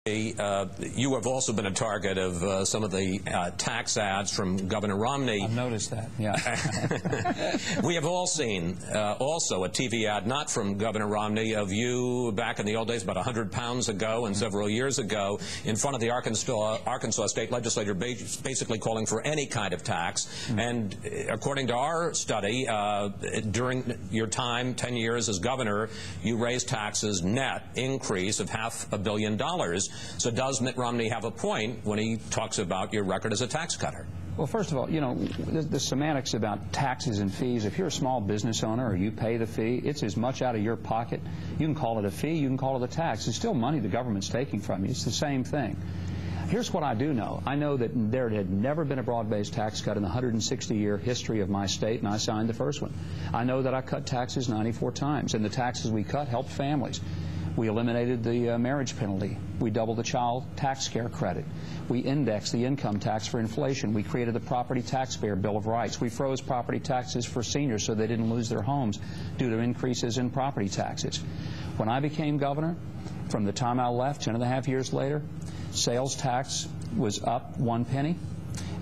You have also been a target of some of the tax ads from Governor Romney. I've noticed that, yeah. We have all seen also a TV ad, not from Governor Romney, of you back in the old days, about 100 pounds ago and several years ago, in front of the Arkansas State Legislature, basically calling for any kind of tax. And according to our study, during your time, 10 years as governor, you raised taxes net increase of $500 million. So does Mitt Romney have a point when he talks about your record as a tax cutter? Well, first of all, you know, the semantics about taxes and fees, if you're a small business owner or you pay the fee, it's as much out of your pocket. You can call it a fee, you can call it a tax. It's still money the government's taking from you. It's the same thing. Here's what I do know. I know that there had never been a broad-based tax cut in the 160-year history of my state, and I signed the first one. I know that I cut taxes 94 times, and the taxes we cut helped families. We eliminated the marriage penalty. We doubled the child tax care credit. We indexed the income tax for inflation. We created the Property Taxpayer Bill of Rights. We froze property taxes for seniors so they didn't lose their homes due to increases in property taxes. When I became governor, from the time I left, 10.5 years later, sales tax was up 1 penny.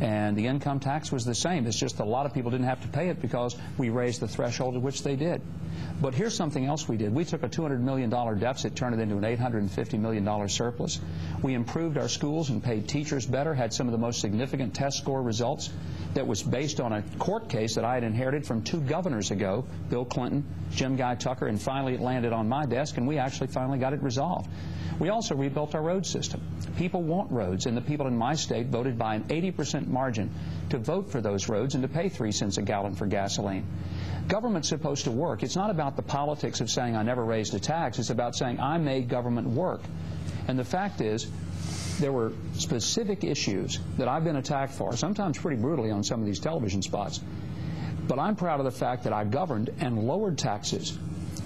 And the income tax was the same. It's just a lot of people didn't have to pay it because we raised the threshold at which they did. But here's something else we did. We took a $200 million deficit, turned it into an $850 million surplus. We improved our schools and paid teachers better, had some of the most significant test score results that was based on a court case that I had inherited from 2 governors ago, Bill Clinton, Jim Guy Tucker, and finally it landed on my desk, and we actually finally got it resolved. We also rebuilt our road system. People want roads, and the people in my state voted by an 80% margin to vote for those roads and to pay 3 cents a gallon for gasoline. Government's supposed to work. It's not about the politics of saying I never raised a tax. It's about saying I made government work. And the fact is, there were specific issues that I've been attacked for, sometimes pretty brutally on some of these television spots. But I'm proud of the fact that I governed and lowered taxes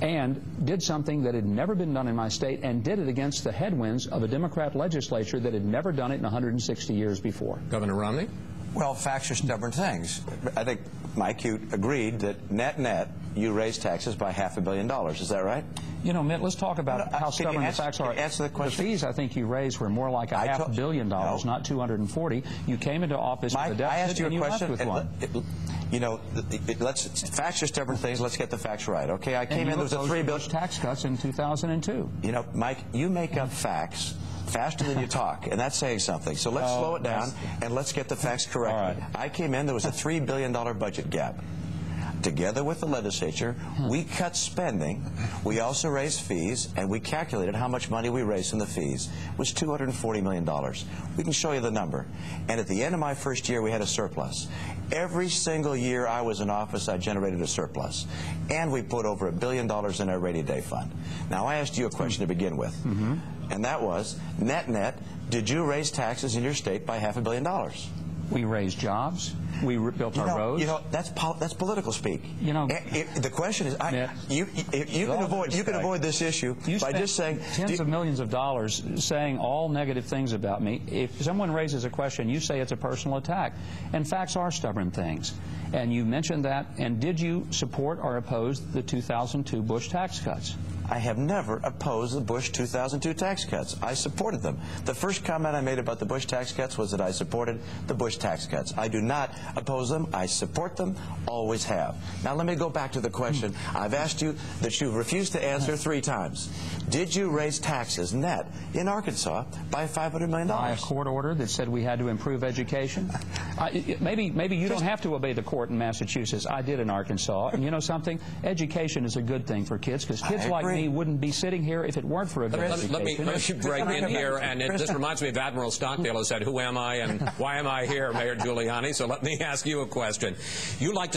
and did something that had never been done in my state, and did it against the headwinds of a Democrat legislature that had never done it in 160 years before. Governor Romney? Well, facts are stubborn things. I think, Mike, you agreed that net, you raised taxes by $500 million. Is that right? You know, Mitt, let's talk about how stubborn the facts are. Answer the question. The fees I think you raised were more like $500 million, not 240. You came into office with a deficit, I asked you a question, left with one. You know, facts are stubborn things. Let's get the facts right. Okay, I came in, there was a $3 billion tax cuts in 2002. You know, Mike, you make up facts faster than you talk, and that's saying something. So let's slow it down and let's get the facts correct. Right. I came in, there was a $3 billion budget gap. Together with the legislature, we cut spending, we also raised fees, and we calculated how much money we raised from the fees. It was $240 million. We can show you the number. And at the end of my first year, we had a surplus. Every single year I was in office, I generated a surplus. And we put over $1 billion in our rainy day fund. Now, I asked you a question to begin with, and that was, net, did you raise taxes in your state by $500 million? We raised jobs. We built our roads. You know, that's political speak. You know, the question is, you can avoid this issue by just saying tens of millions of dollars saying all negative things about me. If someone raises a question, you say it's a personal attack, and facts are stubborn things. And you mentioned that. And did you support or oppose the 2002 Bush tax cuts? I have never opposed the Bush 2002 tax cuts. I supported them. The first comment I made about the Bush tax cuts was that I supported the Bush tax cuts. I do not oppose them. I support them, always have. Now let me go back to the question I've asked you that you've refused to answer 3 times. Did you raise taxes net in Arkansas by $500 million? By a court order that said we had to improve education? Maybe you don't have to obey the court in Massachusetts. I did in Arkansas. And you know something? Education is a good thing for kids, because kids like me wouldn't be sitting here if it weren't for a good education. Let me break in here, and this reminds me of Admiral Stockdale, who said, "Who am I and why am I here, Mayor Giuliani?" So let me ask you a question. You like to